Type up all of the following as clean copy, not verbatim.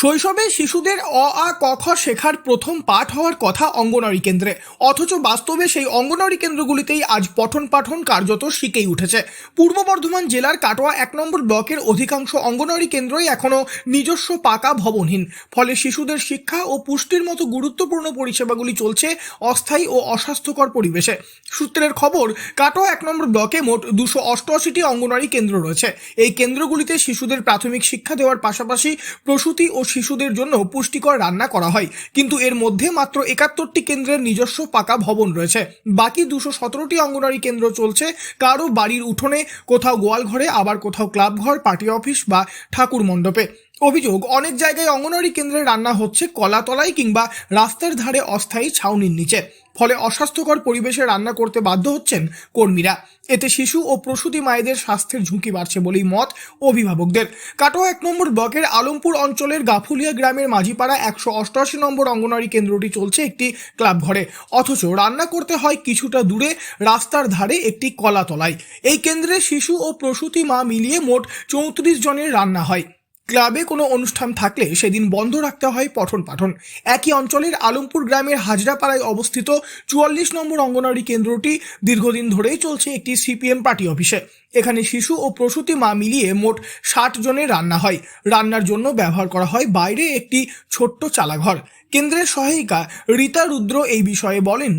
শৈশবে শিশুদের অ আ ক খ শেখার প্রথম পাঠ হওয়ার কথা অঙ্গনওয়াড়ি কেন্দ্রে, অথচ বাস্তবে সেই অঙ্গনওয়াড়ি কেন্দ্রগুলিতেই আজ পঠন পাঠন কার্যত শিখেই উঠেছে। পূর্ব বর্ধমান জেলার কাটোয়া ১ নম্বর ব্লকের অধিকাংশ অঙ্গনওয়াড়ি কেন্দ্রই এখনও নিজস্ব পাকা ভবনহীন। ফলে শিশুদের শিক্ষা ও পুষ্টির মতো গুরুত্বপূর্ণ পরিষেবাগুলি চলছে অস্থায়ী ও অস্বাস্থ্যকর পরিবেশে। সূত্রের খবর, কাটোয়া ১ নম্বর ব্লকে মোট ২৮৮টি অঙ্গনওয়াড়ি কেন্দ্র রয়েছে। এই কেন্দ্রগুলিতে শিশুদের প্রাথমিক শিক্ষা দেওয়ার পাশাপাশি প্রসূতি ও শিশুদের জন্য পুষ্টিকর রান্না করা হয়, কিন্তু এর মধ্যে মাত্র ৭১টি কেন্দ্রের নিজস্ব পাকা ভবন রয়েছে। বাকি ২১৭টি অঙ্গনওয়াড়ি কেন্দ্র চলছে কারো বাড়ির উঠোনে, কোথাও গোয়াল ঘরে, আবার কোথাও ক্লাব ঘর, পার্টি অফিস বা ঠাকুর মণ্ডপে। অভিযোগ, অনেক জায়গায় অঙ্গনওয়াড়ি কেন্দ্রে রান্না হচ্ছে কলাতলায় কিংবা রাস্তার ধারে অস্থায়ী ছাউনির নিচে। ফলে অস্বাস্থ্যকর পরিবেশে রান্না করতে বাধ্য হচ্ছেন কর্মীরা। এতে শিশু ও প্রসূতি মায়েদের স্বাস্থ্যের ঝুঁকি বাড়ছে বলেই মত অভিভাবকদের। কাটোয়া ১ নম্বর ব্লকের আলমপুর অঞ্চলের গাফুলিয়া গ্রামের মাঝিপাড়া ১৮৮ নম্বর অঙ্গনওয়াড়ি কেন্দ্রটি চলছে একটি ক্লাব ঘরে, অথচ রান্না করতে হয় কিছুটা দূরে রাস্তার ধারে একটি কলাতলায়। এই কেন্দ্রে শিশু ও প্রসূতি মা মিলিয়ে মোট ৩৪ জনের রান্না হয়। ক্লাবে কোনো অনুষ্ঠান থাকলে সেদিন বন্ধ রাখতে হয় পঠন পাঠন। একই অঞ্চলের আলমপুর গ্রামের হাজরাপাড়ায় অবস্থিত ৪৪ নম্বর অঙ্গনওয়াড়ি কেন্দ্রটি দীর্ঘদিন ধরেই চলছে একটি সিপিএম পার্টি অফিসে। এখানে শিশু ও প্রসূতি মা মিলিয়ে মোট ৬০ জনের রান্না হয়। রান্নার জন্য ব্যবহার করা হয় বাইরে একটি ছোট্ট চালাঘর। কেন্দ্রের সহায়িকা রীতা রুদ্র এই বিষয়ে বলেন,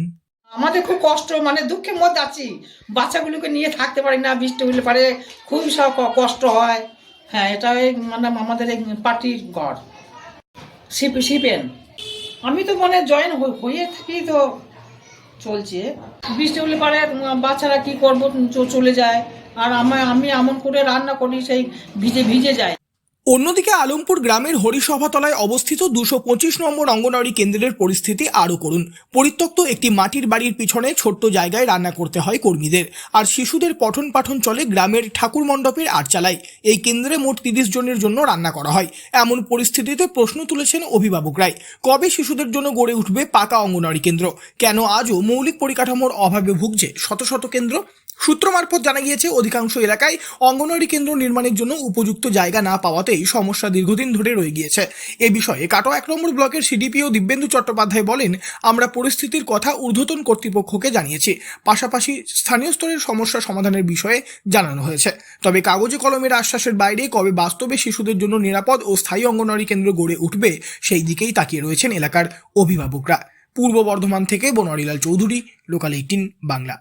আমাদের খুব কষ্ট, মানে দুঃখের মধ্যে আছি। বাচ্চাগুলোকে নিয়ে থাকতে পারি না, বৃষ্টি হলে পারে খুব সব কষ্ট হয়। হ্যাঁ, এটা মানে আমাদের এই পার্টির ঘর সিপিএন। আমি তো মানে জয়েন হয়ে থাকি, তো চলছে। বৃষ্টি হলে পারে বাচ্চারা কি করবো, চলে যায়। আর আমি এমন করে রান্না করি, সেই ভিজে ভিজে যায়। অন্যদিকে আলমপুর গ্রামের হরিসভাতলায় অবস্থিত ২২৫ নম্বর অঙ্গনওয়াড়ি কেন্দ্রের পরিস্থিতি আরও করুন। পরিত্যক্ত একটি মাটির বাড়ির পিছনে ছোট্ট জায়গায় রান্না করতে হয় কর্মীদের, আর শিশুদের পঠন পাঠন চলে গ্রামের ঠাকুর মণ্ডপের আটচালায়। এই কেন্দ্রে মোট ৩০ জনের জন্য রান্না করা হয়। এমন পরিস্থিতিতে প্রশ্ন তুলেছেন অভিভাবকরাই, কবে শিশুদের জন্য গড়ে উঠবে পাকা অঙ্গনওয়াড়ি কেন্দ্র? কেন আজও মৌলিক পরিকাঠামোর অভাবে ভুগছে শত শত কেন্দ্র? সূত্র মারফত জানা গিয়েছে, অধিকাংশ এলাকায় অঙ্গনওয়াড়ি কেন্দ্র নির্মাণের জন্য উপযুক্ত জায়গা না পাওয়াতেই সমস্যা দীর্ঘদিন ধরে রয়ে গিয়েছে। এ বিষয়ে কাটোয়া ১ নম্বর ব্লকের সিডিপিও দিব্যেন্দু চট্টোপাধ্যায় বলেন, আমরা পরিস্থিতির কথা ঊর্ধ্বতন কর্তৃপক্ষকে জানিয়েছি, পাশাপাশি স্থানীয় স্তরের সমস্যা সমাধানের বিষয়ে জানানো হয়েছে। তবে কাগজে কলমের আশ্বাসের বাইরে কবে বাস্তবে শিশুদের জন্য নিরাপদ ও স্থায়ী অঙ্গনওয়াড়ি কেন্দ্র গড়ে উঠবে, সেই দিকেই তাকিয়ে রয়েছেন এলাকার অভিভাবকরা। পূর্ব বর্ধমান থেকে বনোয়ারিলাল চৌধুরী, লোকাল ১৮ বাংলা।